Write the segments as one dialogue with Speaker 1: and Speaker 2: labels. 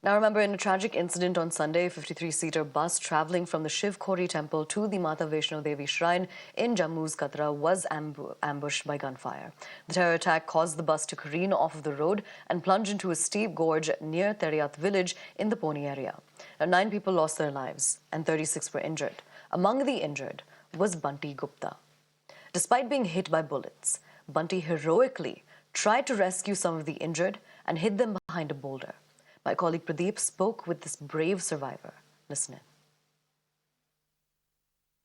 Speaker 1: Now remember, in a tragic incident on Sunday, a 53-seater bus travelling from the Shiv Khori temple to the Mata Vaishno Devi shrine in Jammu's Katra was ambushed by gunfire. The terror attack caused the bus to careen off of the road and plunge into a steep gorge near Teriyat village in the Poni area. Now, 9 people lost their lives and 36 were injured. Among the injured was Bunty Gupta. Despite being hit by bullets, Bunty heroically tried to rescue some of the injured and hid them behind a boulder. My colleague Pradeep spoke with this brave survivor. Listen in.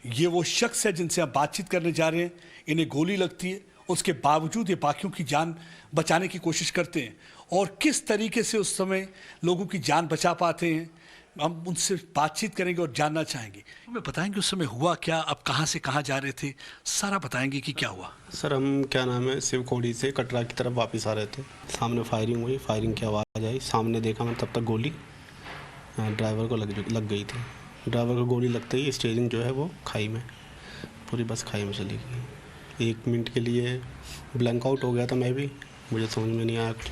Speaker 2: ये वो शख्स है जिनसे आप बातचीत करने जा रहे हैं। इन्हें गोली लगती है, उसके बावजूद ये बाकियों की जान बचाने की कोशिश करते हैं और किस तरीके से उस समय लोगों की जान बचा पाते हैं, हम उनसे बातचीत करेंगे और जानना चाहेंगे। हमें बताएंगे उस समय हुआ क्या, अब कहाँ से कहाँ जा रहे थे, सारा बताएंगे कि क्या हुआ।
Speaker 3: सर हम क्या नाम है शिव खोड़ी से कटरा की तरफ वापस आ रहे थे। सामने फायरिंग हुई, फायरिंग की आवाज़ आई, सामने देखा मैं तब तक गोली ड्राइवर को लग गई थी। ड्राइवर को गोली लगते ही स्टीयरिंग जो है वो खाई में, पूरी बस खाई में चली गई। 1 मिनट के लिए ब्लैंक आउट हो गया था मैं भी, मुझे समझ में नहीं आया कुछ।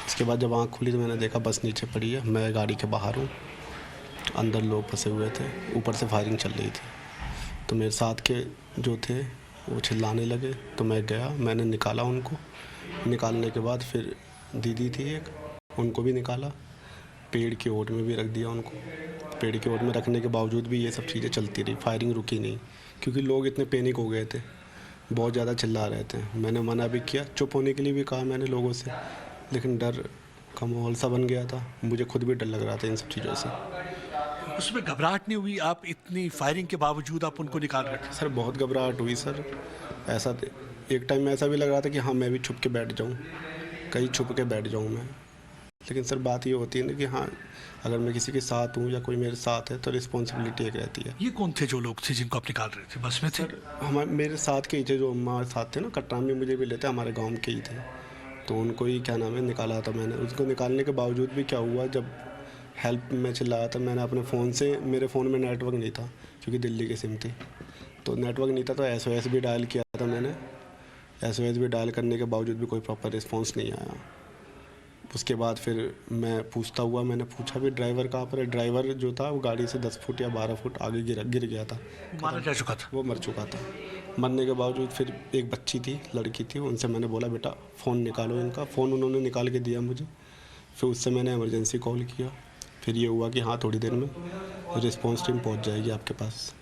Speaker 3: इसके बाद जब आँख खुली तो मैंने देखा बस नीचे पड़ी है, मैं गाड़ी के बाहर हूँ, अंदर लोग फंसे हुए थे, ऊपर से फायरिंग चल रही थी। तो मेरे साथ के जो थे वो चिल्लाने लगे तो मैं गया, मैंने निकाला उनको। निकालने के बाद फिर दीदी थी एक, उनको भी निकाला, पेड़ की ओट में भी रख दिया उनको। पेड़ की ओट में रखने के बावजूद भी ये सब चीज़ें चलती रही, फायरिंग रुकी नहीं, क्योंकि लोग इतने पैनिक हो गए थे, बहुत ज़्यादा चिल्ला रहे थे। मैंने मना भी किया, चुप होने के लिए भी कहा मैंने लोगों से, लेकिन डर का माहौल सा बन गया था, मुझे खुद भी डर लग रहा था इन सब चीज़ों से।
Speaker 2: उसमें घबराहट नहीं हुई? आप इतनी फायरिंग के बावजूद आप उनको निकाल रहे थे।
Speaker 3: सर बहुत घबराहट हुई सर, ऐसा एक टाइम में ऐसा भी लग रहा था कि हाँ मैं भी छुप के बैठ जाऊँ, कहीं छुप के बैठ जाऊँ मैं। लेकिन सर बात ये होती है ना कि हाँ अगर मैं किसी के साथ हूँ या कोई मेरे साथ है तो रिस्पॉन्सिबिलिटी एक रहती है।
Speaker 2: ये कौन थे जो लोग थे जिनको आप निकाल रहे थे? बस में थे?
Speaker 3: हमारे मेरे साथ के ही थे, जो हमारे साथ थे ना, कटरा में मुझे भी लेते, हमारे गाँव के ही थे। तो उनको ही क्या नाम है निकाला था मैंने। उसको निकालने के बावजूद भी क्या हुआ, जब हेल्प में चिल्लाया था मैंने अपने फ़ोन से, मेरे फ़ोन में नेटवर्क नहीं था क्योंकि दिल्ली की सिम थी, तो नेटवर्क नहीं था, तो SOS भी डायल किया था मैंने। SOS भी डायल करने के बावजूद भी कोई प्रॉपर रिस्पॉन्स नहीं आया। उसके बाद फिर मैं पूछता हुआ, मैंने पूछा भी ड्राइवर कहाँ पर है। ड्राइवर जो था वो गाड़ी से 10 फुट या 12 फुट आगे गिर गया था,
Speaker 2: मारा जा चुका था,
Speaker 3: वो मर चुका था। मरने के बावजूद फिर एक बच्ची थी, लड़की थी, उनसे मैंने बोला बेटा फ़ोन निकालो इनका। फ़ोन उन्होंने निकाल के दिया मुझे। फिर उससे मैंने इमरजेंसी कॉल किया, फिर ये हुआ कि हाँ थोड़ी देर में रिस्पॉन्स टीम पहुंच जाएगी आपके पास।